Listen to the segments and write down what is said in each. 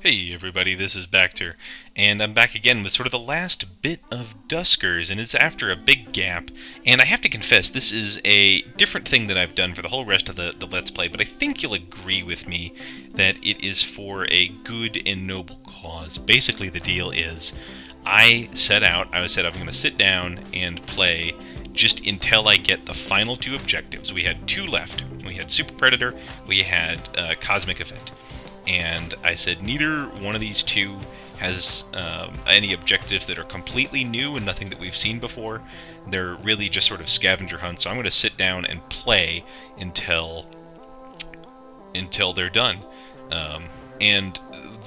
Hey everybody, this is Bacter, and I'm back again with sort of the last bit of Duskers, and it's after a big gap, and I have to confess, this is a different thing that I've done for the whole rest of the Let's Play, but I think you'll agree with me that it is for a good and noble cause. Basically, the deal is, I said I'm going to sit down and play just until I get the final two objectives. We had two left. We had Super Predator, we had Cosmic Event. And I said neither one of these two has any objectives that are completely new and nothing that we've seen before. They're really just sort of scavenger hunts. So I'm going to sit down and play until they're done. And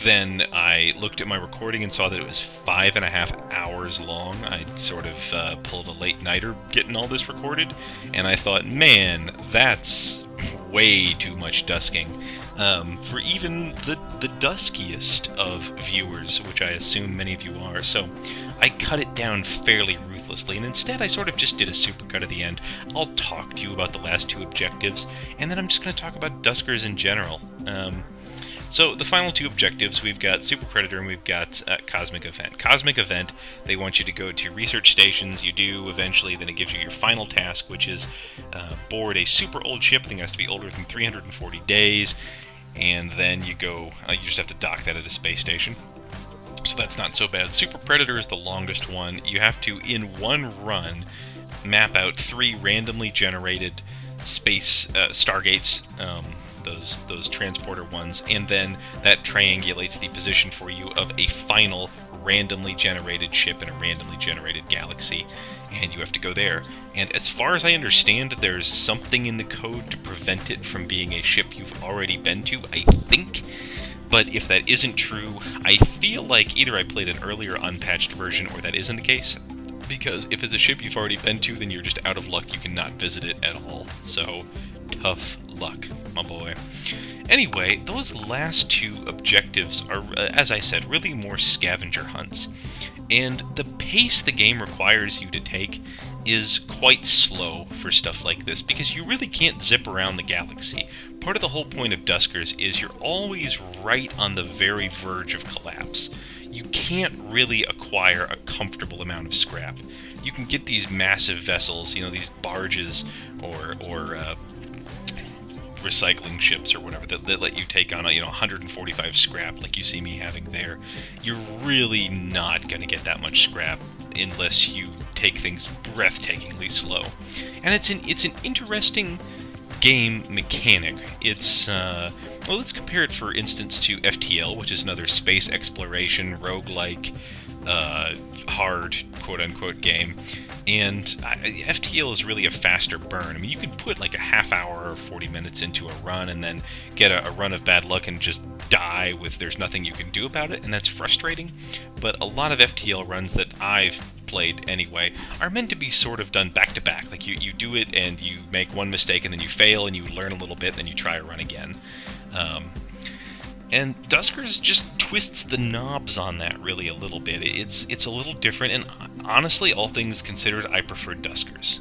then I looked at my recording and saw that it was 5.5 hours long. I sort of pulled a late nighter getting all this recorded, and I thought, man, that's way too much dusking for even the duskiest of viewers, which I assume many of you are. So I cut it down fairly ruthlessly, and instead I sort of just did a supercut at the end. I'll talk to you about the last two objectives, and then I'm just going to talk about Duskers in general. So the final two objectives, we've got Super Predator and we've got Cosmic Event. Cosmic Event, they want you to go to research stations. You do eventually, then it gives you your final task, which is board a super old ship. I think it has to be older than 340 days. And then you go, you just have to dock that at a space station. So that's not so bad. Super Predator is the longest one. You have to, in one run, map out 3 randomly generated space stargates, those transporter ones, and then that triangulates the position for you of a final randomly generated ship in a randomly generated galaxy, and you have to go there. And as far as I understand, there's something in the code to prevent it from being a ship you've already been to, I think. But if that isn't true, I feel like either I played an earlier unpatched version or that isn't the case. Because if it's a ship you've already been to, then you're just out of luck. You cannot visit it at all. So, tough luck, my boy. Anyway, those last two objectives are, as I said, really more scavenger hunts. And the pace the game requires you to take is quite slow for stuff like this, because you really can't zip around the galaxy. Part of the whole point of Duskers is you're always right on the very verge of collapse. You can't really acquire a comfortable amount of scrap. You can get these massive vessels, these barges or recycling ships or whatever that let you take on 145 scrap like you see me having there. You're really not going to get that much scrap unless you take things breathtakingly slow. And it's an interesting game mechanic. It's well, let's compare it, for instance, to FTL, which is another space exploration roguelike hard quote-unquote game. And FTL is really a faster burn. I mean, you can put like a half hour or 40 minutes into a run and then get a run of bad luck and just die with there's nothing you can do about it, and that's frustrating. But a lot of FTL runs that I've played anyway are meant to be sort of done back to back. Like you do it and you make one mistake and then you fail and you learn a little bit and then you try a run again. And Duskers just twists the knobs on that really a little bit. It's a little different, and honestly, all things considered, I prefer Duskers.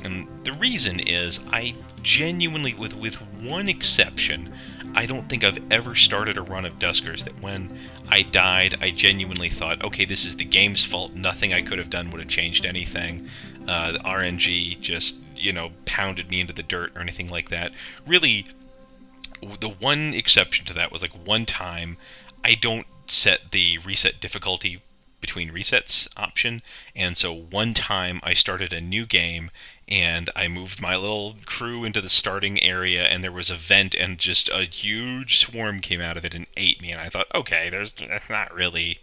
And the reason is, I genuinely, with one exception, I don't think I've ever started a run of Duskers that when I died, I genuinely thought, okay, this is the game's fault, nothing I could have done would have changed anything. The RNG just, pounded me into the dirt or anything like that. Really, the one exception to that was like one time I don't set the reset difficulty between resets option, and so one time I started a new game and I moved my little crew into the starting area and there was a vent and just a huge swarm came out of it and ate me, and I thought, okay, that's not really...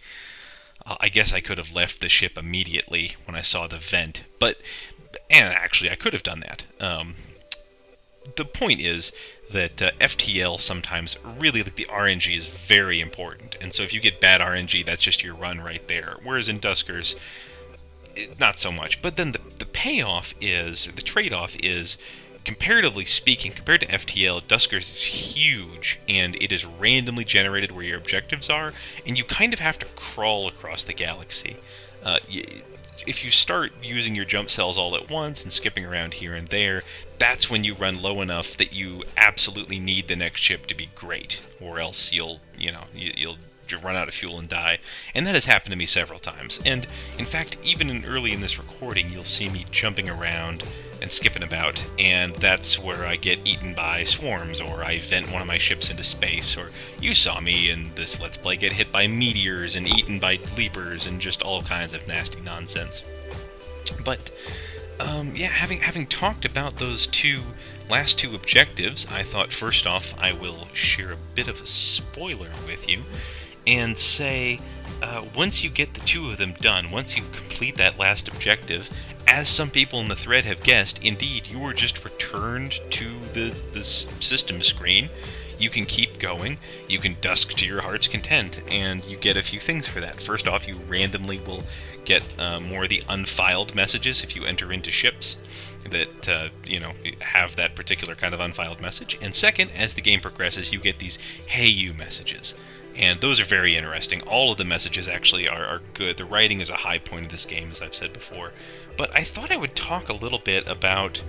I guess I could have left the ship immediately when I saw the vent, and actually I could have done that. The point is that FTL sometimes really, like, the RNG is very important, and so if you get bad RNG, that's just your run right there. Whereas in Duskers, not so much. But then the payoff is, the trade-off is, comparatively speaking, compared to FTL, Duskers is huge, and it is randomly generated where your objectives are, and you kind of have to crawl across the galaxy. If you start using your jump cells all at once and skipping around here and there, that's when you run low enough that you absolutely need the next ship to be great, or else you'll to run out of fuel and die. And that has happened to me several times. And in fact, even early in this recording, you'll see me jumping around and skipping about, and that's where I get eaten by swarms, or I vent one of my ships into space, or you saw me in this Let's Play get hit by meteors and eaten by leapers and just all kinds of nasty nonsense. But yeah, having talked about those last two objectives, I thought first off I will share a bit of a spoiler with you and say once you get the two of them done, once you complete that last objective, as some people in the thread have guessed, indeed, you were just returned to the system screen. You can keep going, you can dusk to your heart's content, and you get a few things for that. First off, you randomly will get more of the unfiled messages if you enter into ships that, have that particular kind of unfiled message. And second, as the game progresses, you get these "Hey You" messages. And those are very interesting. All of the messages actually are good. The writing is a high point of this game, as I've said before. But I thought I would talk a little bit about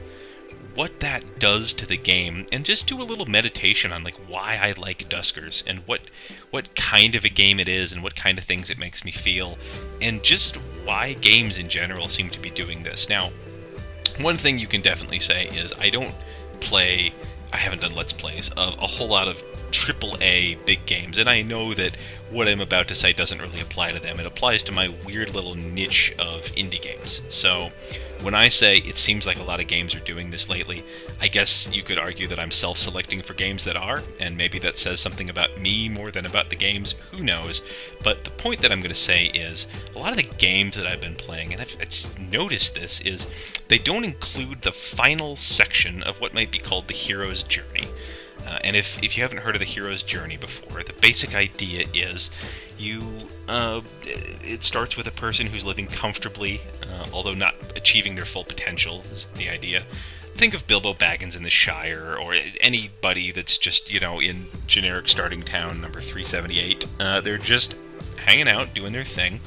what that does to the game, and just do a little meditation on why I like Duskers, and what kind of a game it is, and what kind of things it makes me feel, and just why games in general seem to be doing this. Now, one thing you can definitely say is I haven't done Let's Plays of a whole lot of AAA big games, and I know that what I'm about to say doesn't really apply to them. It applies to my weird little niche of indie games. So when I say it seems like a lot of games are doing this lately, I guess you could argue that I'm self-selecting for games that are, and maybe that says something about me more than about the games, who knows. But the point that I'm going to say is, a lot of the games that I've been playing, and I've just noticed this, is they don't include the final section of what might be called the hero's journey. And if you haven't heard of the hero's journey before, the basic idea is it starts with a person who's living comfortably, although not achieving their full potential, is the idea. Think of Bilbo Baggins in the Shire, or anybody that's just, in generic starting town number 378. They're just hanging out, doing their thing,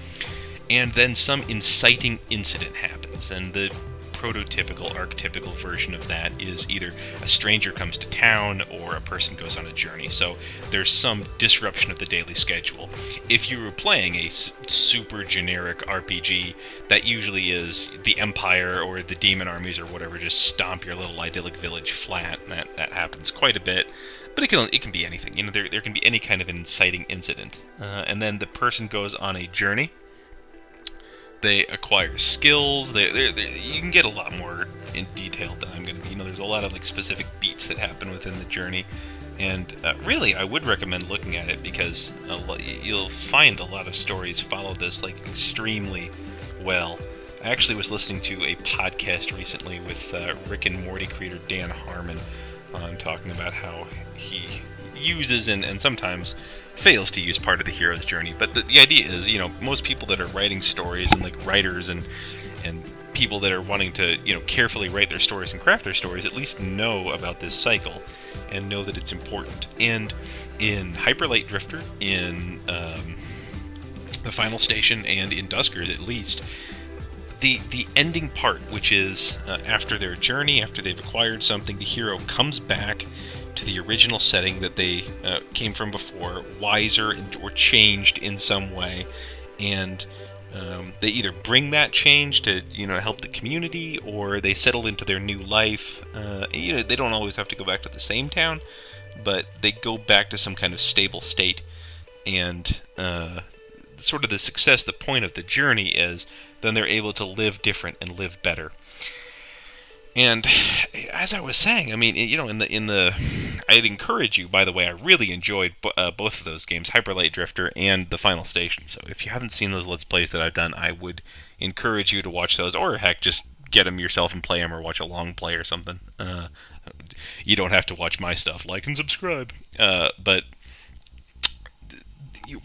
and then some inciting incident happens, and the prototypical, archetypical version of that is either a stranger comes to town or a person goes on a journey. So there's some disruption of the daily schedule. If you were playing a super generic RPG, that usually is the Empire or the demon armies or whatever just stomp your little idyllic village flat. That happens quite a bit. But it can be anything. There can be any kind of inciting incident. And then the person goes on a journey. They acquire skills. You can get a lot more in detail than I'm going to. There's a lot of specific beats that happen within the journey, and really, I would recommend looking at it because you'll find a lot of stories follow this extremely well. I actually was listening to a podcast recently with Rick and Morty creator Dan Harmon talking about how he uses and sometimes fails to use part of the hero's journey. But the idea is, most people that are writing stories and writers and people that are wanting to, carefully write their stories and craft their stories at least know about this cycle and know that it's important. And in Hyper Light Drifter, in the final station, and in Duskers at least, the ending part, which is after their journey, after they've acquired something, the hero comes back to the original setting that they came from before, wiser or changed in some way, and they either bring that change to help the community, or they settle into their new life. They don't always have to go back to the same town, but they go back to some kind of stable state, and sort of the success, the point of the journey is then they're able to live different and live better. And as I was saying, I mean, I'd encourage you, by the way, I really enjoyed both of those games, Hyper Light Drifter and The Final Station. So if you haven't seen those Let's Plays that I've done, I would encourage you to watch those, or heck, just get them yourself and play them, or watch a long play or something. You don't have to watch my stuff. Like and subscribe. But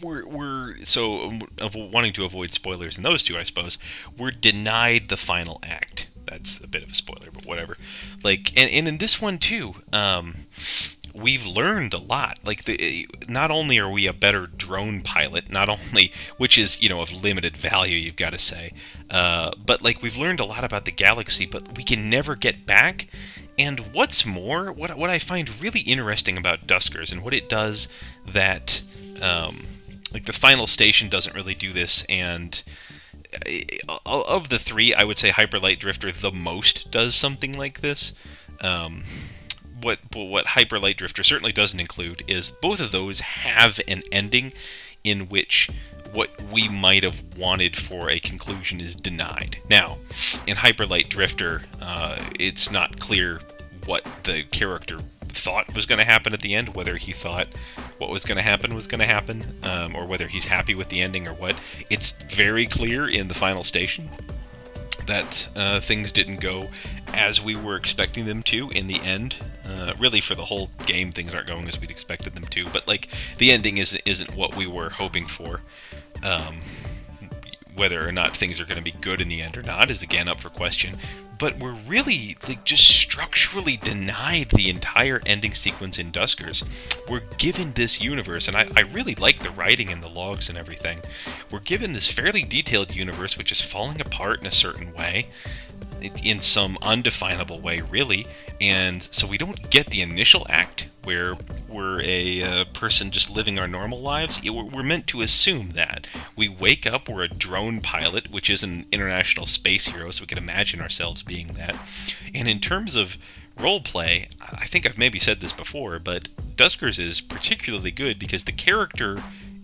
we're so wanting to avoid spoilers in those two, I suppose. We're denied the final act. That's a bit of a spoiler, but whatever. And in this one too, we've learned a lot. Not only are we a better drone pilot, not only, which is of limited value, you've got to say, but we've learned a lot about the galaxy, but we can never get back. And what's more, what I find really interesting about Duskers and what it does that like the final station doesn't really do this, and of the three, I would say Hyper Light Drifter the most does something like this. Um, what Hyper Light Drifter certainly doesn't include is both of those have an ending in which what we might have wanted for a conclusion is denied. Now, in Hyper Light Drifter, it's not clear what the character thought was going to happen at the end, whether he thought what was going to happen, or whether he's happy with the ending or what. It's very clear in the final station that things didn't go as we were expecting them to in the end. Really, for the whole game, things aren't going as we'd expected them to, but like the ending isn't what we were hoping for. Whether or not things are going to be good in the end or not is again up for question. But we're really like just structurally denied the entire ending sequence in Duskers. We're given this universe, and I really like the writing and the logs and everything. We're given this fairly detailed universe which is falling apart in a certain way, in some undefinable way, really. And so we don't get the initial act where we're a person just living our normal lives. We're meant to assume that. We wake up, we're a drone pilot, which is an international space hero, so we can imagine ourselves being that. And in terms of roleplay, I think I've maybe said this before, but Duskers is particularly good because the character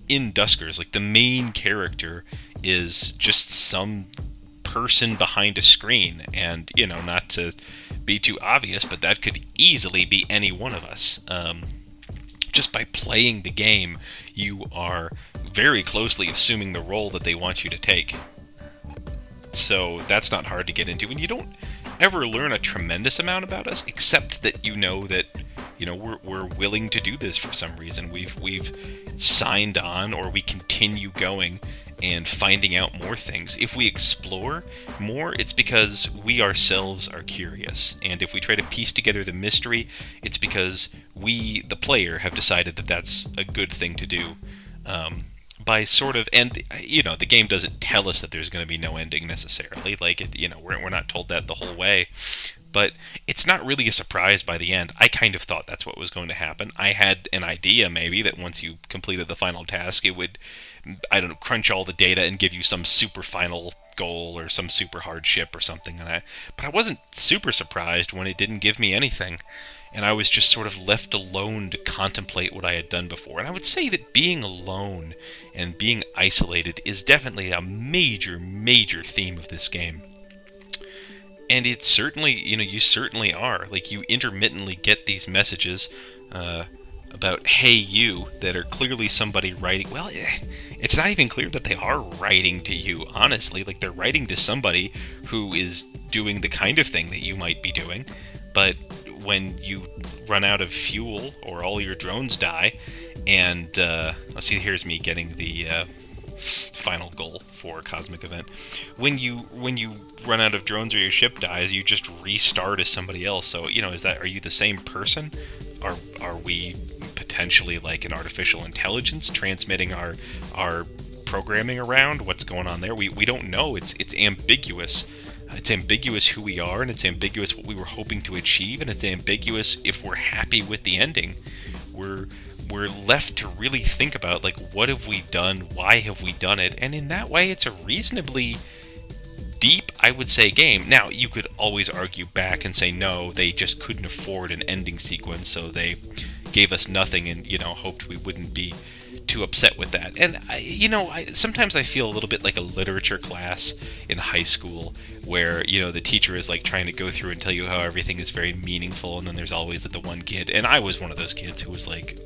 in Duskers, like the main character, is just some person behind a screen. And, you know, not to be too obvious, but that could easily be any one of us. Just by playing the game, you are very closely assuming the role that they want you to take. So that's not hard to get into, and you don't ever learn a tremendous amount about us, except that you know that, you know, we're willing to do this for some reason. We've signed on, or we continue going and finding out more things. If we explore more, it's because we ourselves are curious. And if we try to piece together the mystery, it's because we, the player, have decided that that's a good thing to do. By sort of, and, you know, the game doesn't tell us that there's going to be no ending necessarily. Like, it, you know, we're not told that the whole way. But it's not really a surprise by the end. I kind of thought that's what was going to happen. I had an idea, maybe, that once you completed the final task, it would, I don't know, crunch all the data and give you some super final goal or some super hardship or something. But I wasn't super surprised when it didn't give me anything. And I was just sort of left alone to contemplate what I had done before. And I would say that being alone and being isolated is definitely a major, major theme of this game. And it's certainly, you know, you certainly are. Like, you intermittently get these messages about, hey, you, that are clearly somebody writing. Well, it's not even clear that they are writing to you, honestly. Like, they're writing to somebody who is doing the kind of thing that you might be doing. But when you run out of fuel or all your drones die, and let's see, here's me getting the final goal for Cosmic Event. When you run out of drones or your ship dies, you just restart as somebody else. So, you know, are you the same person? Are we potentially like an artificial intelligence transmitting our programming around? What's going on there? We don't know. It's ambiguous. It's ambiguous who we are, and it's ambiguous what we were hoping to achieve, and it's ambiguous if we're happy with the ending. We're left to really think about, like, what have we done? Why have we done it? And in that way, it's a reasonably deep, I would say, game. Now, you could always argue back and say, no, they just couldn't afford an ending sequence, so they gave us nothing and, you know, hoped we wouldn't be too upset with that. And, sometimes I feel a little bit like a literature class in high school where, you know, the teacher is, like, trying to go through and tell you how everything is very meaningful, and then there's always the one kid, and I was one of those kids who was like,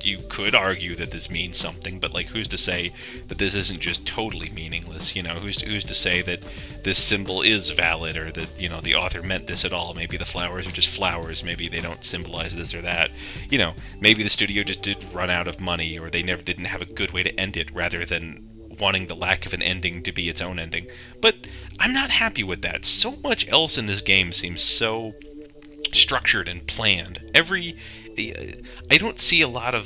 you could argue that this means something, but, like, who's to say that this isn't just totally meaningless? You know, who's to say that this symbol is valid, or that, you know, the author meant this at all? Maybe the flowers are just flowers. Maybe they don't symbolize this or that. You know, maybe the studio just did run out of money, or they never didn't have a good way to end it, rather than wanting the lack of an ending to be its own ending. But I'm not happy with that. So much else in this game seems so structured and planned. Every I don't see a lot of,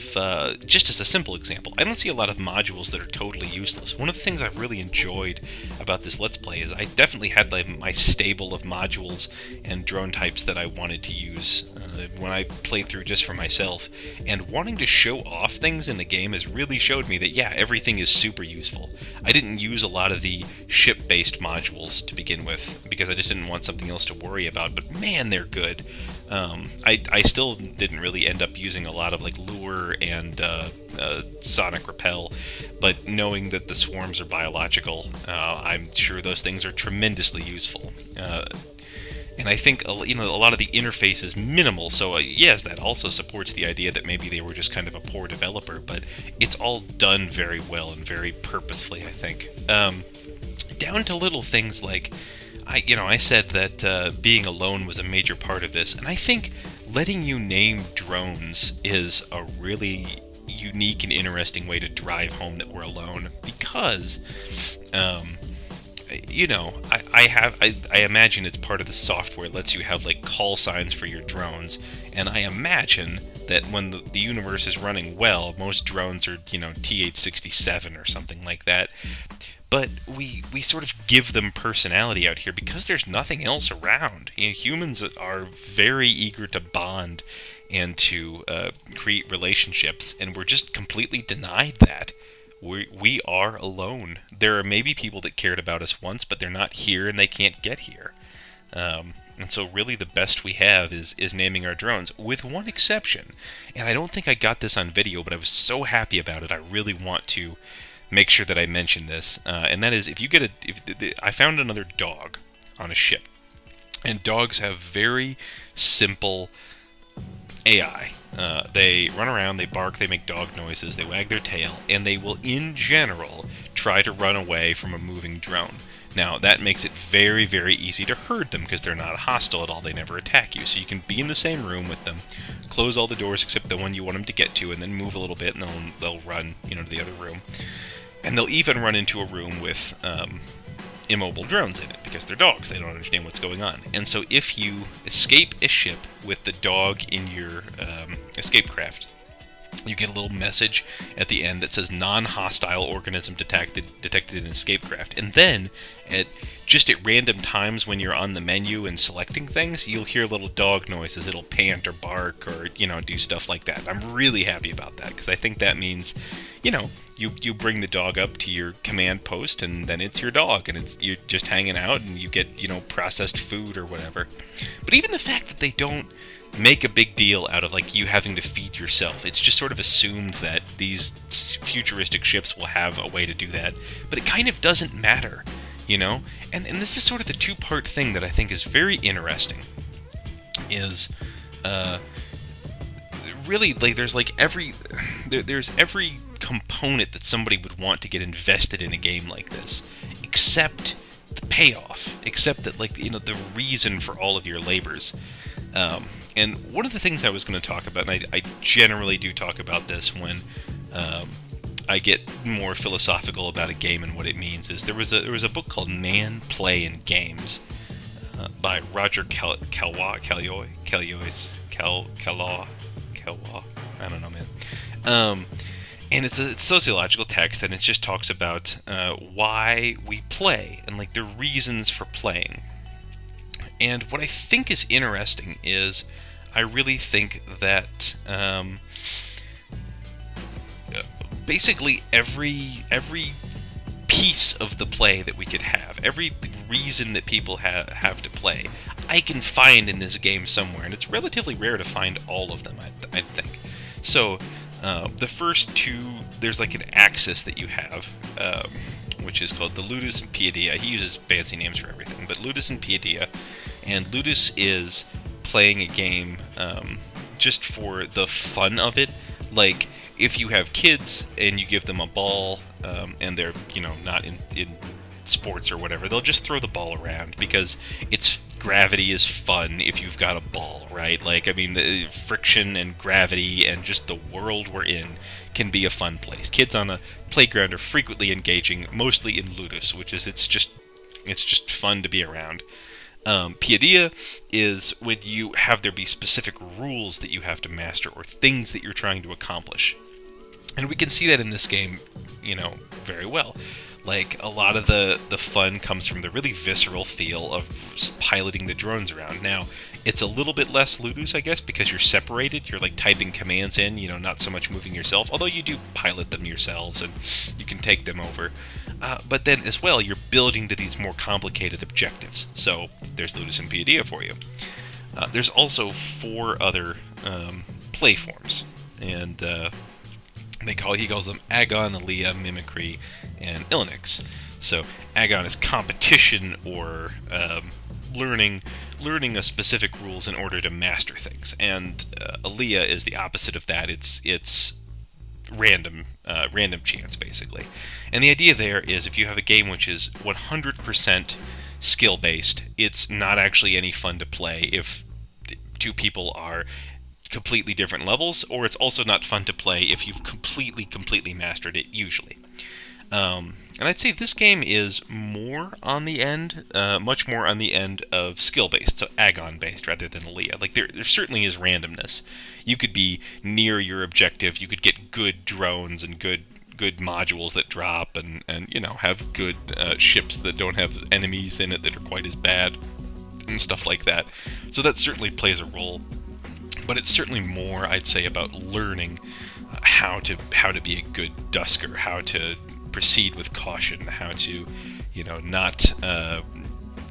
just as a simple example, I don't see a lot of modules that are totally useless. One of the things I've really enjoyed about this Let's Play is I definitely had like my stable of modules and drone types that I wanted to use when I played through just for myself, and wanting to show off things in the game has really showed me that, yeah, everything is super useful. I didn't use a lot of the ship-based modules to begin with, because I just didn't want something else to worry about, but man, they're good. I still didn't really end up using a lot of like lure and sonic repel, but knowing that the swarms are biological, I'm sure those things are tremendously useful. And I think a lot of the interface is minimal, so yes, that also supports the idea that maybe they were just kind of a poor developer, but it's all done very well and very purposefully, I think. Down to little things like, I said that being alone was a major part of this, and I think letting you name drones is a really unique and interesting way to drive home that we're alone, because I imagine it's part of the software that lets you have like call signs for your drones, and I imagine that when the universe is running well, most drones are, TH-67 or something like that. But we sort of give them personality out here because there's nothing else around. Humans are very eager to bond and to create relationships, and we're just completely denied that. We are alone. There are maybe people that cared about us once, but they're not here and they can't get here. And so really the best we have is naming our drones, with one exception. And I don't think I got this on video, but I was so happy about it, I really want to make sure that I mention this. And that is, I found another dog on a ship. And dogs have very simple AI. They run around, they bark, they make dog noises, they wag their tail, and they will, in general, try to run away from a moving drone. Now, that makes it very, very easy to herd them because they're not hostile at all. They never attack you. So you can be in the same room with them, close all the doors except the one you want them to get to, and then move a little bit, and they'll run, to the other room. And they'll even run into a room with immobile drones in it because they're dogs. They don't understand what's going on. And so if you escape a ship with the dog in your escape craft, you get a little message at the end that says non-hostile organism detected in escape craft. And then at random times when you're on the menu and selecting things, you'll hear little dog noises. It'll pant or bark or do stuff like that. I'm really happy about that because I think that means you bring the dog up to your command post and then it's your dog and you're just hanging out and you get processed food or whatever. But even the fact that they don't make a big deal out of you having to feed yourself. It's just sort of assumed that these futuristic ships will have a way to do that, but it kind of doesn't matter, And this is sort of the two-part thing that I think is very interesting. Is really there's every component that somebody would want to get invested in a game like this, except the payoff, except that the reason for all of your labors. And one of the things I was going to talk about, and I generally do talk about this when I get more philosophical about a game and what it means, is there was a book called Man, Play, and Games by Roger Caillois. I don't know, man. And it's a sociological text, and it just talks about why we play and the reasons for playing. And what I think is interesting is I really think that basically every piece of the play that we could have, every reason that people have to play, I can find in this game somewhere, and it's relatively rare to find all of them, I think. So the first two, there's an axis that you have, which is called the Ludus and Paideia. He uses fancy names for everything, but Ludus and Paideia. And Ludus is playing a game just for the fun of it. If you have kids and you give them a ball and they're, not in sports or whatever, they'll just throw the ball around because gravity is fun if you've got a ball, right? The friction and gravity and just the world we're in can be a fun place. Kids on a playground are frequently engaging, mostly in Ludus, which is it's just fun to be around. Paideia is when you have there be specific rules that you have to master or things that you're trying to accomplish. And we can see that in this game, very well. Like, a lot of the fun comes from the really visceral feel of piloting the drones around. Now, it's a little bit less loose, I guess, because you're separated. You're, like, typing commands in, not so much moving yourself. Although you do pilot them yourselves, and you can take them over. But then, as well, you're building to these more complicated objectives. So, there's Ludus and Paideia for you. There's also 4 other play forms. And, he calls them Agon, Aleia, Mimicry, and Illinox. So Agon is competition or learning a specific rules in order to master things, and Aleia is the opposite of that. It's random chance, basically. And the idea there is if you have a game which is 100% skill based, it's not actually any fun to play if 2 people are completely different levels, or it's also not fun to play if you've completely mastered it, usually. And I'd say this game is more on the end, much more on the end of skill-based, so Agon-based rather than Aleia. Like, there certainly is randomness. You could be near your objective, you could get good drones and good modules that drop, and have good ships that don't have enemies in it that are quite as bad, and stuff like that. So that certainly plays a role. But it's certainly more, I'd say, about learning how to be a good Dusker, how to proceed with caution, how to, not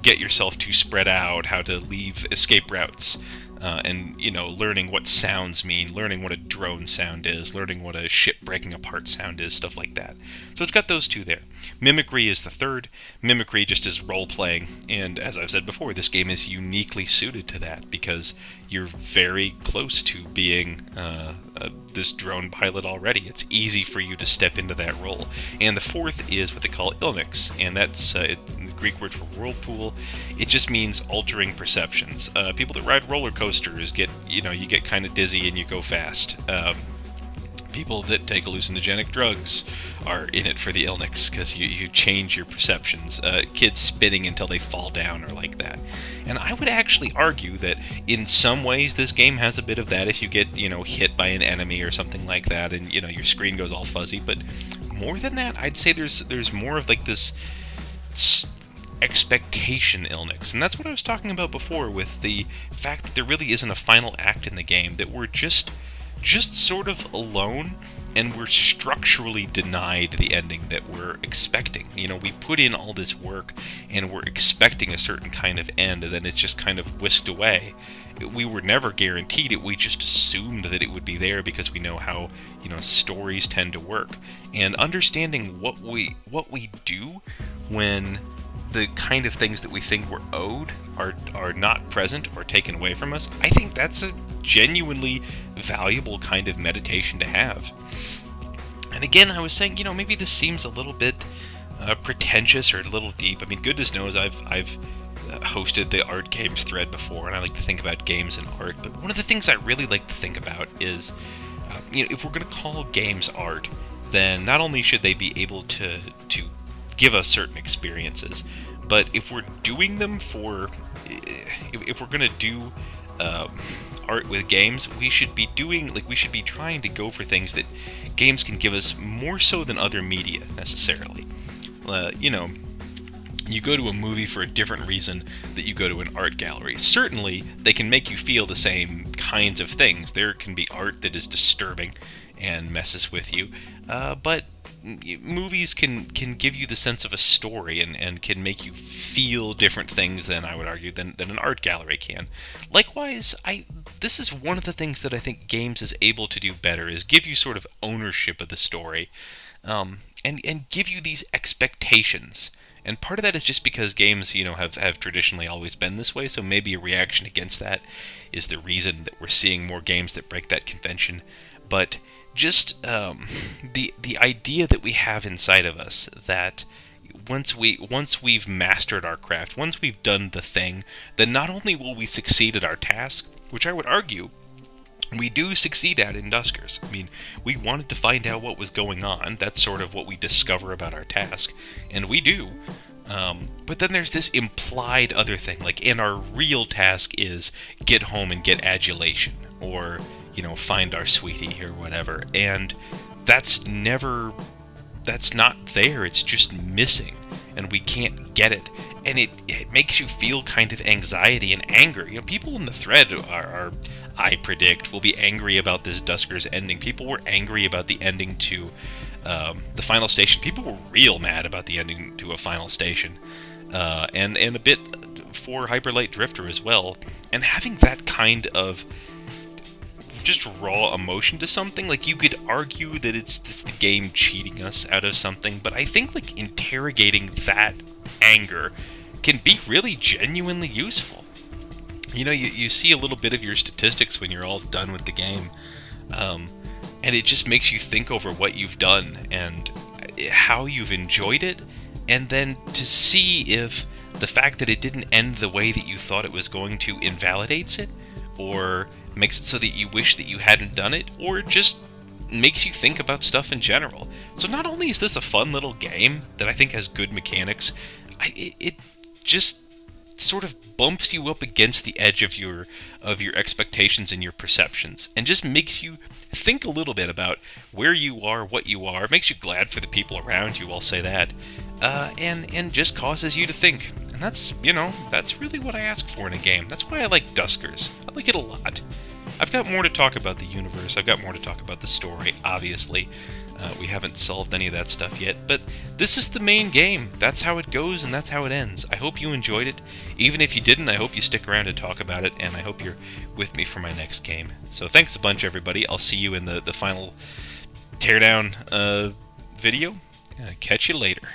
get yourself too spread out, how to leave escape routes, and, learning what sounds mean, learning what a drone sound is, learning what a ship breaking apart sound is, stuff like that. So it's got those 2 there. Mimicry is the third. Mimicry just is role-playing, and as I've said before, this game is uniquely suited to that, because you're very close to being this drone pilot already. It's easy for you to step into that role. And the fourth is what they call Illinox, and that's the Greek word for whirlpool. It just means altering perceptions. People that ride roller coasters you get kind of dizzy and you go fast. People that take hallucinogenic drugs are in it for the Illinox, because you change your perceptions. Kids spinning until they fall down are like that. And I would actually argue that in some ways this game has a bit of that if you get, hit by an enemy or something like that, and, your screen goes all fuzzy. But more than that, I'd say there's more of like this expectation Illinox. And that's what I was talking about before with the fact that there really isn't a final act in the game, that we're just sort of alone, and we're structurally denied the ending that we're expecting. We put in all this work, and we're expecting a certain kind of end, and then it's just kind of whisked away. We were never guaranteed it, we just assumed that it would be there because we know how, stories tend to work. And understanding what we do when the kind of things that we think we're owed are not present or taken away from us, I think that's a genuinely valuable kind of meditation to have. And again, I was saying, maybe this seems a little bit pretentious or a little deep. I mean, goodness knows I've hosted the art games thread before, and I like to think about games and art. But one of the things I really like to think about is, if we're going to call games art, then not only should they be able to give us certain experiences, but if we're doing them if we're going to do art with games, we should be trying to go for things that games can give us more so than other media necessarily. You go to a movie for a different reason that you go to an art gallery. Certainly, they can make you feel the same kinds of things. There can be art that is disturbing and messes with you, but movies can give you the sense of a story and can make you feel different things than, I would argue, than an art gallery can. Likewise, this is one of the things that I think games is able to do better, is give you sort of ownership of the story, and give you these expectations. And part of that is just because games, have traditionally always been this way, so maybe a reaction against that is the reason that we're seeing more games that break that convention. But just the idea that we have inside of us that once we've mastered our craft, once we've done the thing, then not only will we succeed at our task, which I would argue we do succeed at in Duskers. I mean, we wanted to find out what was going on. That's sort of what we discover about our task, and we do. But then there's this implied other thing, like, and our real task is get home and get adulation, or, you know, find our sweetie, or whatever. And that's not there, it's just missing, and we can't get it. And it makes you feel kind of anxiety and anger. You know, people in the thread are I predict, will be angry about this Duskers ending. People were angry about the ending to the final station. People were real mad about the ending to a final station. And a bit for Hyper Light Drifter as well. And having that kind of just raw emotion to something, like, you could argue that it's the game cheating us out of something, but I think, like, interrogating that anger can be really genuinely useful. You know, you see a little bit of your statistics when you're all done with the game, and it just makes you think over what you've done and how you've enjoyed it, and then to see if the fact that it didn't end the way that you thought it was going to invalidates it, or makes it so that you wish that you hadn't done it, or just makes you think about stuff in general. So not only is this a fun little game that I think has good mechanics, it just sort of bumps you up against the edge of your expectations and your perceptions, and just makes you think a little bit about where you are, what you are. It makes you glad for the people around you, I'll say that, and just causes you to think. And that's, you know, that's really what I ask for in a game. That's why I like Duskers. I like it a lot. I've got more to talk about the universe. I've got more to talk about the story, obviously. We haven't solved any of that stuff yet, but this is the main game. That's how it goes, and that's how it ends. I hope you enjoyed it. Even if you didn't, I hope you stick around to talk about it, and I hope you're with me for my next game. So thanks a bunch, everybody. I'll see you in the final teardown video. Catch you later.